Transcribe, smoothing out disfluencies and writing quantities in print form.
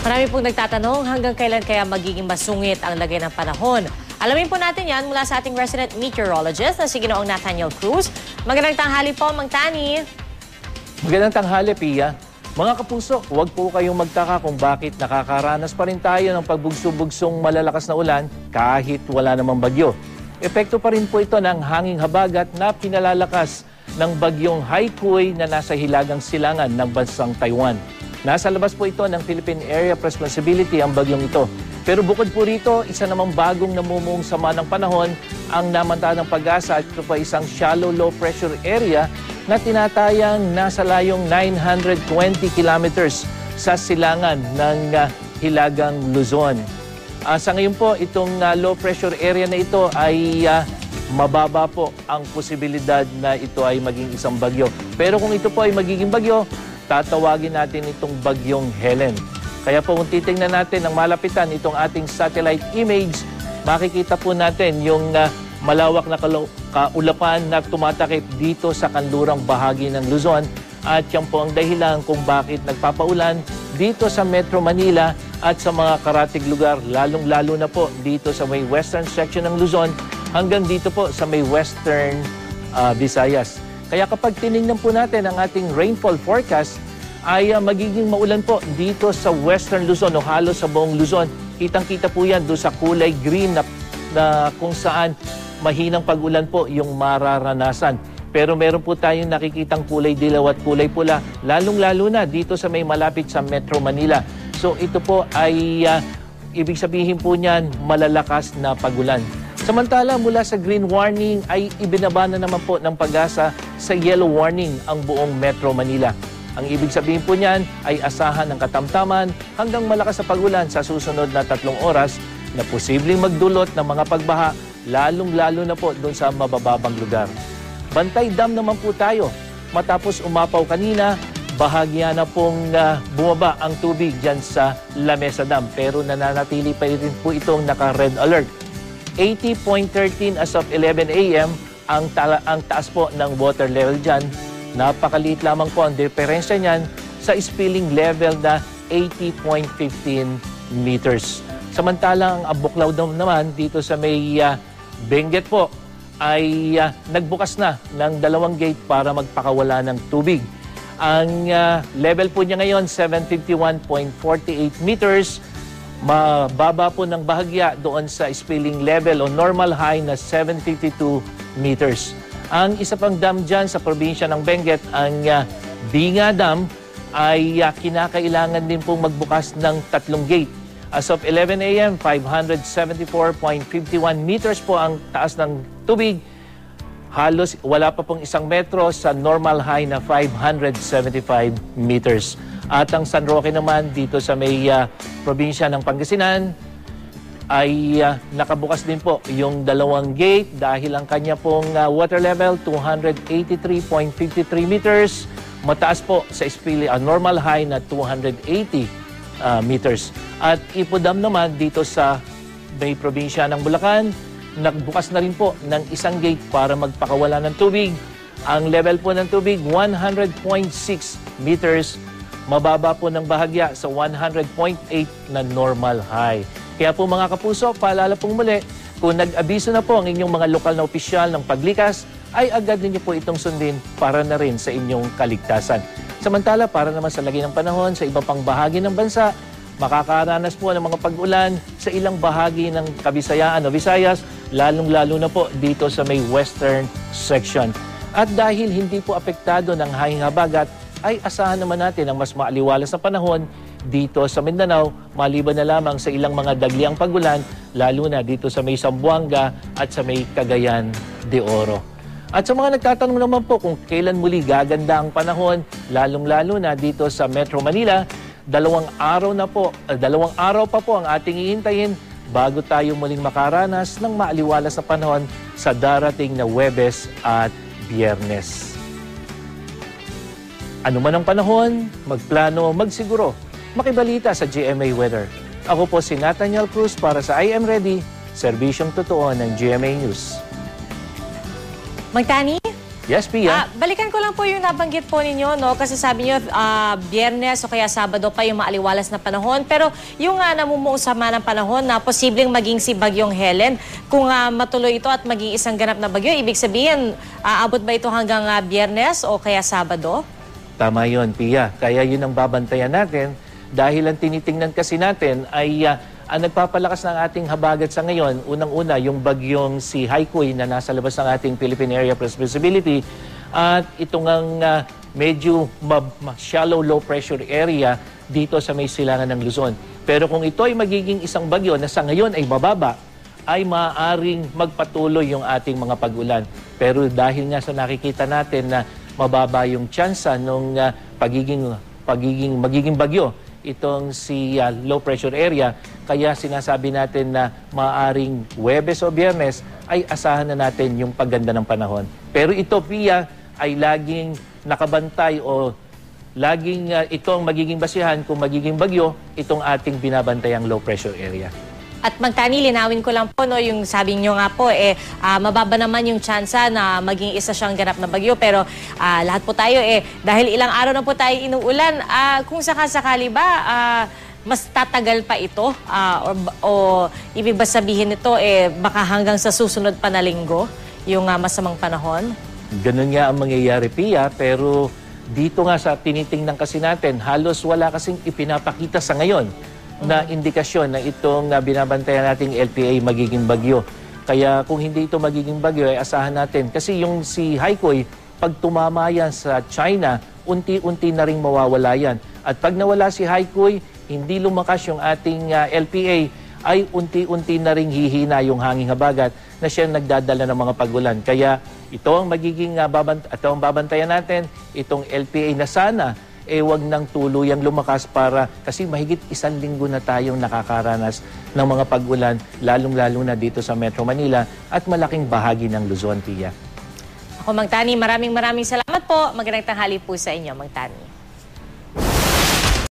Marami pong nagtatanong hanggang kailan kaya magiging masungit ang lagay ng panahon. Alamin po natin yan mula sa ating resident meteorologist na si Ginoong Nathaniel Cruz. Magandang tanghali po, Mang Tani. Magandang tanghali, Pia. Mga kapuso, huwag po kayong magtaka kung bakit nakakaranas pa rin tayo ng pagbugso-bugsong malalakas na ulan kahit wala namang bagyo. Epekto pa rin po ito ng hanging habagat na pinalalakas ng bagyong Haikui na nasa hilagang silangan ng bansang Taiwan. Nasa labas po ito ng Philippine Area of Responsibility ang bagyong ito. Pero bukod po rito, isa namang bagong namumuong sama ng panahon ang namanta ng Pag-asa at ito pa isang shallow low pressure area na tinatayang nasa layong 920 kilometers sa silangan ng hilagang Luzon. Sa ngayon po, itong low pressure area na ito ay mababa po ang posibilidad na ito ay maging isang bagyo. Pero kung ito po ay magiging bagyo, tatawagin natin itong bagyong Helen. Kaya po kung titingnan natin ng malapitan itong ating satellite image, makikita po natin yung malawak na kaulapan na tumatakip dito sa kanlurang bahagi ng Luzon. At yan po ang dahilan kung bakit nagpapaulan dito sa Metro Manila at sa mga karatig lugar, lalong-lalo na po dito sa may western section ng Luzon hanggang dito po sa may western Visayas. Kaya kapag tinignan po natin ang ating rainfall forecast, ay magiging maulan po dito sa western Luzon o halos sa buong Luzon. Kitang-kita po yan doon sa kulay green na kung saan mahinang pag-ulan po yung mararanasan. Pero meron po tayong nakikitang kulay dilaw at kulay pula, lalong-lalo na dito sa may malapit sa Metro Manila. So ito po ay ibig sabihin po niyan malalakas na pag-ulan. Samantala, mula sa green warning ay ibinaba na naman po ng Pag-asa sa yellow warning ang buong Metro Manila. Ang ibig sabihin po niyan ay asahan ng katamtaman hanggang malakas na pag-ulan sa susunod na 3 oras na posibleng magdulot ng mga pagbaha, lalong-lalo na po doon sa mabababang lugar. Bantay Dam naman po tayo. Matapos umapaw kanina, bahagya na pong bumaba ang tubig dyan sa La Mesa Dam. Pero nananatili pa rin po itong naka-red alert. 80.13 as of 11 a.m. ang taas po ng water level dyan. Napakaliit lamang po ang diferensya niyan sa spilling level na 80.15 meters. Samantalang ang Buklaw naman dito sa may Benguet po ay nagbukas na ng 2 gate para magpakawala ng tubig. Ang level po niya ngayon 751.48 meters. Mababa po ng bahagya doon sa spilling level o normal high na 752 meters. Ang isa pang dam dyan sa probinsya ng Benguet, ang Binga Dam, ay kinakailangan din pong magbukas ng 3 gate. As of 11 a.m., 574.51 meters po ang taas ng tubig. Halos wala pa pong 1 metro sa normal high na 575 meters. At ang San Roque naman dito sa may probinsya ng Pangasinan ay nakabukas din po yung 2 gate dahil ang kanya pong water level 283.53 meters. Mataas po sa normal high na 280 meters. At Ipo Dam naman dito sa may probinsya ng Bulacan, nagbukas na rin po ng 1 gate para magpakawala ng tubig. Ang level po ng tubig 100.6 meters. Mababa po ng bahagya sa 100.8 na normal high. Kaya po mga kapuso, paalala pong muli, kung nag-abiso na po ang inyong mga lokal na opisyal ng paglikas, ay agad ninyo po itong sundin para na rin sa inyong kaligtasan. Samantala, para naman sa lagi ng panahon sa iba pang bahagi ng bansa, makakaranas po ng mga pag-ulan sa ilang bahagi ng Kabisayaan o Visayas, lalong-lalo na po dito sa may western section. At dahil hindi po apektado ng hanging habagat, ay asahan naman natin ang mas maaliwalas na panahon dito sa Mindanao, maliban na lamang sa ilang mga dagliang pag-ulan, lalo na dito sa may Zamboanga at sa may Cagayan de Oro. At sa mga nagtatanong naman po kung kailan muli gaganda ang panahon, lalong-lalo na dito sa Metro Manila, 2 araw pa po ang ating ihintayin bago tayo muling makaranas ng maaliwalas na panahon sa darating na Huwebes at Biyernes. Ano man ang panahon, magplano, magsiguro, makibalita sa GMA Weather. Ako po si Nathaniel Cruz para sa I Am Ready, serbisyong totoo ng GMA News. Mang Tani? Yes, Pia. Balikan ko lang po yung nabanggit po ninyo, no? Kasi sabi niyo, Biyernes o kaya Sabado pa yung maaliwalas na panahon. Pero yung namumuong sama ng panahon na posibleng maging si Bagyong Helen, kung matuloy ito at maging isang ganap na bagyo, ibig sabihin, aabot ba ito hanggang Biyernes o kaya Sabado? Tama yun, Pia. Kaya yun ang babantayan natin dahil ang tinitingnan kasi natin ay ang nagpapalakas ng ating habagat sa ngayon, unang-una yung bagyong si Haikui na nasa labas ng ating Philippine Area of Responsibility at itong ang medyo shallow low pressure area dito sa may silangan ng Luzon. Pero kung ito ay magiging isang bagyo na sa ngayon ay mababa, ay maaaring magpatuloy yung ating mga pag-ulan. Pero dahil nga sa nakikita natin na mababa yung tsansa ng magiging bagyo, itong si low pressure area, kaya sinasabi natin na maaaring Huwebes o Biyernes ay asahan na natin yung pagganda ng panahon. Pero ito, Pia, ay laging nakabantay o laging ito ang magiging basihan kung magiging bagyo itong ating binabantayang low pressure area. At Magtani, linawin ko lang po, no, yung sabi nyo nga po, mababa naman yung tsansa na maging isa siyang ganap na bagyo. Pero lahat po tayo, dahil ilang araw na po tayo inuulan, kung sakasakali ba, mas tatagal pa ito? O ibig ba sabihin nito, baka hanggang sa susunod pa na linggo, yung masamang panahon? Ganun nga ang mangyayari, Pia, pero dito nga sa tinitingnan kasi natin, halos wala kasing ipinapakita sa ngayon na indikasyon na itong binabantayan nating LPA magiging bagyo. Kaya kung hindi ito magiging bagyo, ay asahan natin. Kasi yung si Haikui, pag tumama yan sa China, unti-unti na rin mawawala yan. At pag nawala si Haikui, hindi lumakas yung ating LPA, ay unti-unti na rin hihina yung hanging habagat na siya nagdadala ng mga pagulan. Kaya ito ang magiging babantayan natin, itong LPA na sana wag nang tuluyang lumakas para kasi mahigit 1 linggo na tayong nakakaranas ng mga pag-ulan, lalong-lalo na dito sa Metro Manila at malaking bahagi ng Luzon, Pia. Ako, Magtani, maraming salamat po. Magandang tanghali po sa inyo, Magtani.